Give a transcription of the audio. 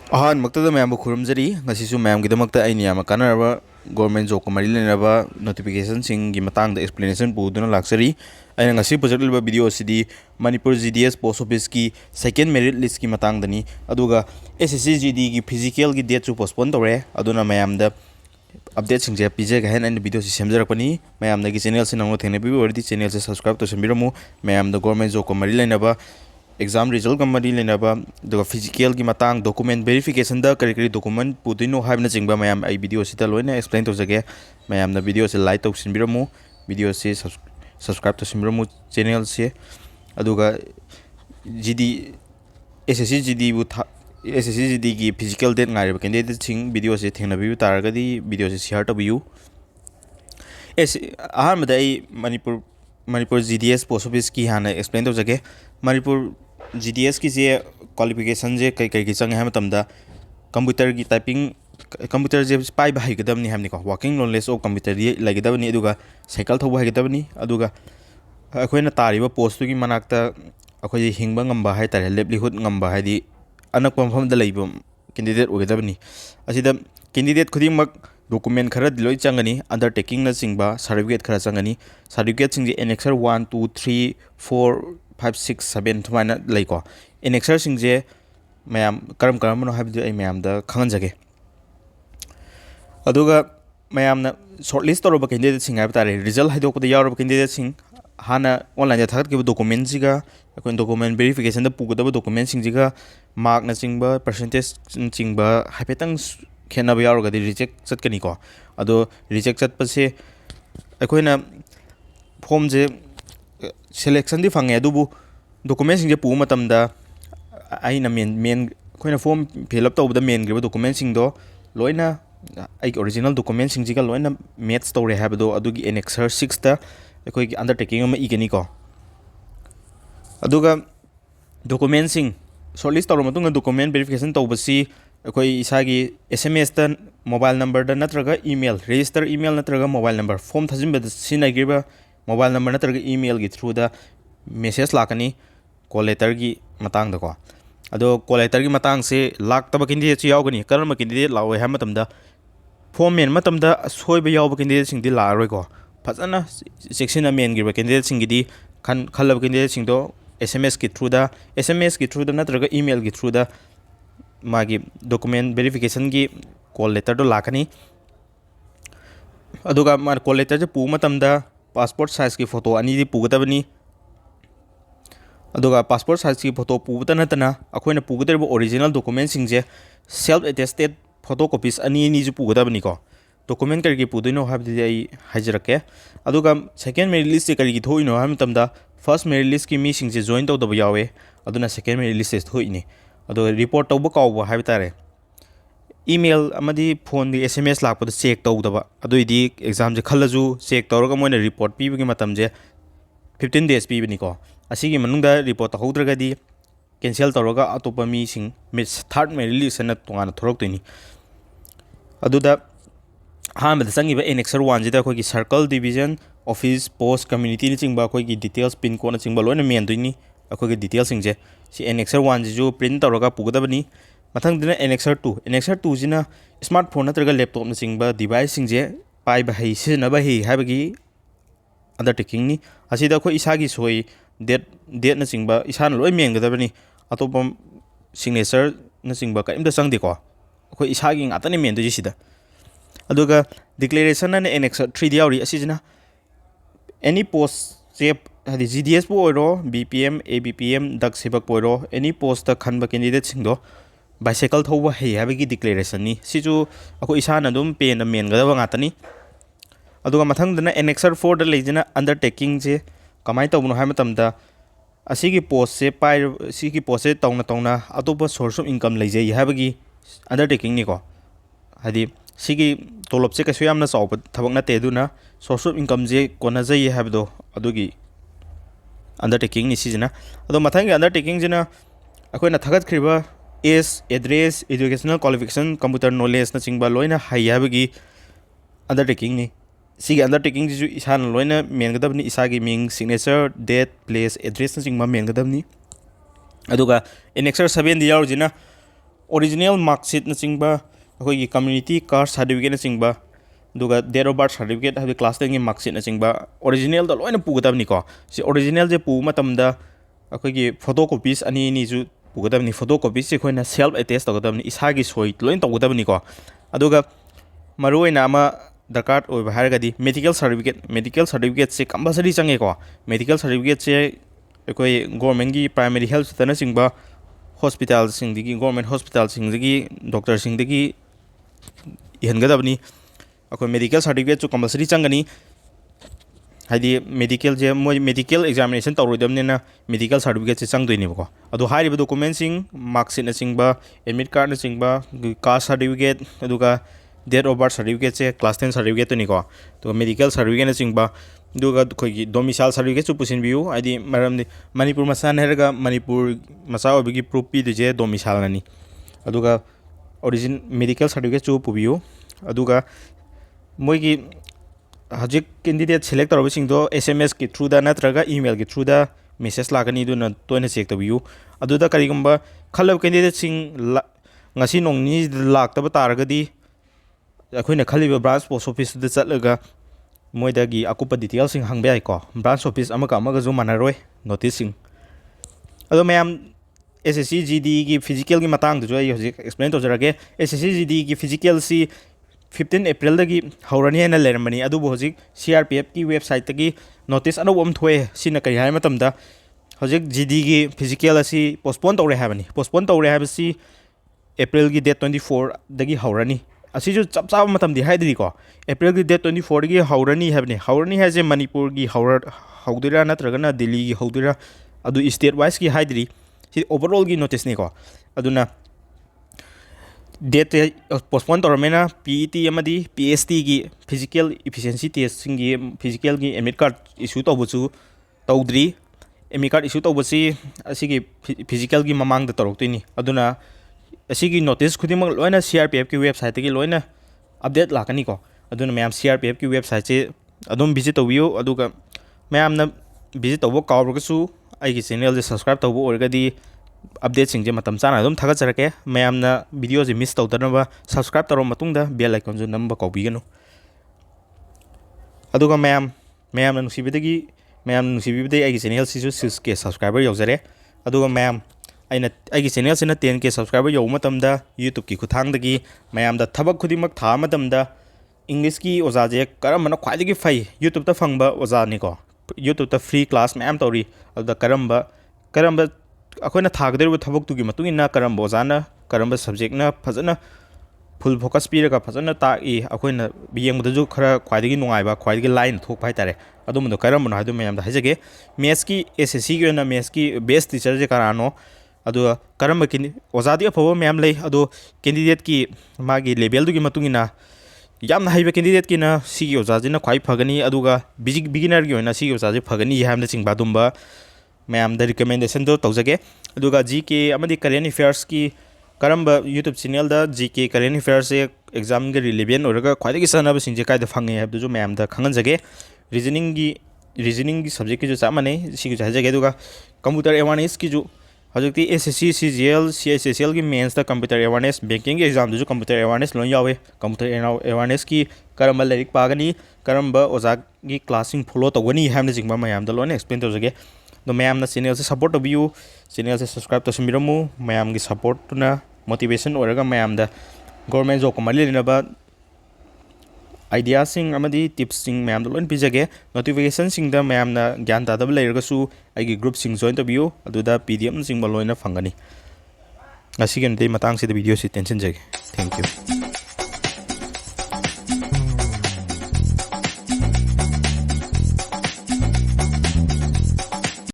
ꯑꯍꯥꯟꯕꯃꯛꯇꯗ ꯃꯌꯥꯝꯕꯨ ꯈꯨꯔꯨꯝꯖꯔꯤ ꯉꯁꯤꯁꯨ ꯃꯌꯥꯝꯒꯤꯗꯃꯛꯇ ꯑꯩꯅ ꯌꯥꯝꯅ ꯀꯥꯟꯅꯔꯕ ꯒꯣꯔꯃꯦꯟ ꯖꯣꯕꯀ ꯃꯔꯤ ꯂꯩꯅꯕ ꯅꯣꯇꯤꯐꯤꯀꯦꯁꯟꯁꯤꯡꯒꯤ ꯃꯇꯥꯡꯗ ꯑꯦꯛꯁꯄ꯭ꯂꯦꯅꯦꯁꯟ ꯄꯨꯗꯨꯅ ꯂꯥꯛꯆꯔꯤ ꯑꯩꯅ ꯉꯁꯤ ꯄꯨꯖꯔꯛꯂꯤꯕ ꯚꯤꯗꯤꯑꯣ ꯑꯁꯤꯗꯤ ꯃꯅꯤꯄꯨꯔ GDS ꯄꯣꯁ ꯑꯣꯐꯤꯁꯀꯤ ꯁꯦꯀꯦꯟ ꯃꯦꯔꯤꯠ ꯂꯤꯁꯀꯤ ꯃꯇꯥꯡꯗꯅꯤ ꯑꯗꯨꯒ SSCGDꯒꯤ ꯐꯤꯖꯤꯀꯦꯜꯒꯤ ꯗꯦꯠꯁꯨ ꯄꯣꯁꯄꯣꯟ ꯇꯧꯔꯦ ꯑꯗꯨꯅ ꯃꯌꯥꯝꯗ ꯑꯞꯗꯦꯠꯁꯤꯡꯁꯦ ꯄꯤꯖꯒꯦ ꯍꯥꯏꯅ ꯑꯩꯅ ꯚꯤꯗꯤꯑꯣꯁꯤ ꯁꯦꯝꯖꯔꯛꯄꯅꯤ ꯃꯌꯥꯝꯗꯒꯤ ꯆꯦꯅꯦꯜꯁꯤ ꯅꯧꯅ ꯊꯦꯡꯅꯕꯤꯕ ꯑꯣꯏꯔꯗꯤ ꯆꯦꯅꯦꯜꯁꯦ ꯁꯕꯁꯀ꯭ꯔꯥꯏꯕ ꯇꯧꯁꯟꯕꯤꯔꯝꯃꯨ ꯃꯌꯥꯝꯗ ꯒꯣꯔꯃꯦꯟ ꯖꯣꯕꯀ ꯃꯔꯤ ꯂꯩꯅꯕ exam result ka mari lenaba duga physical ki matang document verification da kari document pudino haibna chingba mayam ai video sita loina explain to jage mayam na video se like to sinbiramu video se subscribe to sinbiramu channel se aduga GD SSCGD bu SSCGD ki physical date ngai ba candidate sing video se thengna bi taragadi video se share to biu ahamda ai Manipur GDS post office ki hana explain to jage Manipur GDS की जे qualification जे कई कई की चंगे है मतमदा computer की typing computer जे पाई भाई गदबनी हमनी को working knowledge of computer ये लगदबनी अदुगा साइकिल थौबा हगदबनी अदुगा अखोइना तारिबा पोस्ट की मनाक्ता अखोइ हिंगबा ngamba है तारे लेवलीहुड ngamba है दी अनक मफम द लैब कैंडिडेट ओगदबनी असिदा कैंडिडेट खुदिमक डॉक्यूमेंट खरा दिलोइ चंगनी अंडरटेकिंग न चिंगबा सर्टिफिकेट खरा चंगनी सर्टिफिकेट सिंग एनेक्सर 1 2 3 4 5 6 7 थमाना लैको एनेक्सर सिंजे मैम करम करमनो हाबिदु आई मैम द खंगन जगे अदुगा मैम ना शॉर्टलिस्ट तौरब कैंडिडेट सिंग हाब तारे रिजल्ट हाइदोक द यावरब कैंडिडेट सिंग हाना ऑनलाइन थागत के डॉक्यूमेंट सिगा अकोन डॉक्यूमेंट वेरिफिकेशन द पुगदब डॉक्यूमेंट सिंग जिगा मार्क न चिंगबा परसेंटेज चिंगबा हाइपेतंग खेनब यावरगदि रिजेक्ट चटकनी को अदो रिजेक्ट चटपसे अकोइना फॉर्म जे सेलेक्शन दी फंगे अदुबु डॉक्यूमेंट सिंग जे पु मतमदा आइना मेन अखोइना फॉर्म फिल अप तौबदा मेन ग्रेब डॉक्यूमेंट सिंग दो लोइना आई ओरिजिनल डॉक्यूमेंट सिंग जिगा लोइना मैच तौरे हाबदो अदुगी एनेक्सर 6 ता अखोइगी अंडरटेकिंग अमा इगनी को अदुगा डॉक्यूमेंट सिंग शॉर्टलिस्ट तौर मतुंगा डॉक्यूमेंट वेरिफिकेशन तौबसी अखोइ इसागी SMS ता मोबाइल नंबर दा नत्रगा ईमेल रजिस्टर ईमेल नत्रगा मोबाइल नंबर फॉर्म थाजिनबद सिनागिबा मोबाइल नंबर नत्रगा ईमेल की थ्रू दा मेसेज लाकनी कॉल लेटर की मतंग दको अदो कॉल लेटर की मतंग से लाक्तब कैंडिडेट यावगनी करम कैंडिडेट लावे है मतमदा फॉर्म मेन मतमदा सोइब याव कैंडिडेट सिंग दी लारोइको फजना सेक्शन मेन गिबा कैंडिडेट सिंग दी खलब कैंडिडेट सिंग दो SMS की थ्रू दा नत्रगा ईमेल की थ्रू दा मागी डॉक्यूमेंट वेरिफिकेशन की कॉल लेटर दो लाकनी अदुगा मार कॉल लेटर जे पु मतमदा पासपोर्ट साइज की फोटो अनी दी पुगदबनी अदुगा पासपोर्ट साइज की फोटो पुबता नतना अखोइना पुगदरबो ओरिजिनल डॉक्यूमेंट सिंजे सेल्फ अटेस्टेड फोटो कॉपीज अनी नी जु पुगदबनी को डॉक्यूमेंट करके पुदिनो हाबदि आई हाइजरके अदुगा सेकंड मेरिट लिस्ट से करगी थोइनो हाम तमदा फर्स्ट मेरिट लिस्ट की मी सिंजे जॉइन तौदब यावे अदुना सेकंड मेरिट लिस्ट से थोइनी अदो रिपोर्ट तौब काउब हाइब तारे ईमेल अमदी फोन दी SMS लापद चेक तौदबा अदुइदी एग्जाम जे खल्लजु चेक तौरगा मोइना रिपोर्ट पीबगी मतम जे 15 डेज पीबनी को असिगी मनुंगदा रिपोर्ट तहौद्रगदी कैंसिल तौरगा अतोपा मी सिंग मिस थर्ड मेरिट लिस्ट न तोंगाना थोरक्तोइनी अदुदा हामद संगिबा एनेक्सर 1 जिदा अखोगी circle division office post community नि चिंगबा अखोगी डिटेल्स पिन कोड न चिंगबा लोइना मेन दोइनी अखोगी डिटेल्स सिंग जे सी एनेक्सर 1 जिजु प्रिंट तौरगा पुगदबनी मथंगदना एनेक्सर 2 जिना स्मार्टफोन नत्रगा लैपटॉप न चिंगबा डिवाइस सिंजे पाइबा है सिनबा है हाबगी अंडरटेकिंग नि असिदा अखो इसागी सोई डेट न चिंगबा इसान लोइ मेनगदबनी अतोपम सिग्नेचर न चिंगबा कइमदा संगदेको अखो इसागी ngaतने मेन दो जिसिदा अदुगा डिक्लेरेशन न एनेक्सर 3 दियावरी असिजना एनी पोस्ट से हदि GDS पो ओरो BPM ABPM दक सेबक पोरो एनी पोस्ट ता खनबा कैंडिडेट सिंगदो बाइसाइकिल थौबा है हाबगी डिक्लेरेशन नि सिजु अखो इसान अदुम पेन मेनगदबा ngaतनी अदुगा मथंगदना एनेक्सर 4 दा लेजना अंडरटेकिंग जे कमाय तौबनो हाय मतमदा असिगी पोस्ट से पाइ सिगी पोस्ट से तौना अतोपा सोर्स ऑफ इनकम लेजै हाबगी अंडरटेकिंग नि को हदि सिगी तोलब से कसु यामना चाव थबक नते दुना सोर्स ऑफ इनकम जे कोना जै हाबदो अदुगी अंडरटेकिंग नि सिजना अदो मथंगी अंडरटेकिंग जिना अखोइना थगत खरिबा age address educational qualification computer knowledge न चिंगबा लोइना हाय हाबगी अंडरटेकिंग नि सिगी अंडरटेकिंग जिजु इसान लोइना मेनगदबनी इसागी मिंग सिग्नेचर डेट प्लेस एड्रेस न चिंगबा मेनगदबनी अदुगा एनेक्सर 7 दि याव जिना original mark sheet na chingba akhoi community card certificate na chingba duga date of birth certificate habi class 10 gi mark sheet na chingba original da loina pugadabni ko si original je pu matamda akhoi gi photocopies ani ni ju pugadabni photocopies se khoina self attest togadabni isa gi soi loin togadabni ko aduga maruina ama darkar oiba haragadi medical certificate se compulsory change ko medical certificate se akhoi government gi primary health tana chingba hospital sing digi government hospital sing digi doctor sing digi ihangadabni akhoi medical certificate chu compulsory changani haidi medical je moi medical examination tawroidamne na medical certificate se changdoini ko adu hairiba document sing mark sheet na chingba admit card na chingba caste certificate aduga date of birth certificate se class 10 certificate ni ko to medical certificate na chingba duga khoi domicile certificate chu pusin biu haidi maramdi manipur masa neraga manipur masa obigi proof pi de je domicile nani aduga origin medical certificate chu pubiu aduga moigi hajik candidate select tawba sing do sms ki through da natraga email ki through da message lagani du na toina check tabiu aduda karigumba khalab candidate sing ngasi nongni laktaba taragadi akhoi na khaliba branch post office da chatlaga moidagi akupa details sing hangbe ai ko branch office amaga zo manaroi notice sing ado mayam SSCGD gi physical gi matang du jo hojik explain to jarage SSCGD gi physical si 15 April dagi haurani hena lermani adu hojik CRPF ki website tagi notice anu om thoe sina kai hai matamda hojik GD gi physical asi postpone tawre habani postpone tawre habasi April gi date 24 dagi haurani asi jo chap chap matam di haidri ko April gi date 24 gi haurani haje manipur gi haudira natragana delhi gi haudira adu state wise gi haidri si overall gi notice ni ko aduna date postpone tormena PET amadi PST gi physical efficiency test singi physical gi admit card issue tawbuchu tawdri admit card issue tawbusi asigi physical gi mamang da toroktoini aduna asigi notice khudimang loina CRPF ki website gi loina update lakani ko aduna mayam CRPF ki website che adum visit tawiyo aduga mayam na visit tawbo kawrgasu aigi channel je subscribe tawbo orgadi update sing je matam chana adum thaga charake mayam na video je miss tawdana subscribe taro matungda bell icon ju namba kawbiganu aduga mayam na nusibidagi aigi channel sisu 6k subscriber yawjare aduga mayam aina aigi channel sina 10k subscriber yaw matamda YouTube ki khuthangdagi mayamda thabak khudimak tha matamda English ki oza je karamana khwaidagi fai YouTube ta phangba oza ni ko YouTube ta free class mayam tawri alda karamba akoina thagderu thabak tu gi matungina karamba ozana karamba subject na phajana full focus piraga phajana ta I akoina biyengda ju khara khwaidagi nungaiba khwaidagi line thok phai tare adumundo karamba hadu mayamda hajage maths ki SSC gi na maths ki best teacher je karano adu karamba kin ozadi aphaba mayam lei adu candidate ki magi level du gi matungina yamna haiba candidate ki na sigi ozaji na khwai phagani aduga beginner gi oina sigi ozaji phagani hamna chingba dumba mayam da recommendation do tawjage aduga GK amadi current affairs ki karamba YouTube channel da GK current affairs exam gi relevant oraga khwaidagi sanaba singje kaida phange habdu jo mayam da khanganjage reasoning gi subject ki jo chamane sigi jajage aduga computer awareness ki jo hojikti SSC CGL CSSL ki mains da computer awareness banking ki exam du computer awareness lon yawe computer awareness ki karamba leirik pagani karamba oza gi classing follow tawani hamna jingba mayam da lon explain tawjage no mayam na channel se support of you channel se subscribe to simiramu mayam gi support na motivation oraga mayam da government job ko mali na ba idea sing amadi tips sing mayam da lon pijage notification sing da mayam na gyan da dab leirga su aigi group sing join to view aduda pdf sing ba loina phangani asigi ndei matang se video si tension jage thank you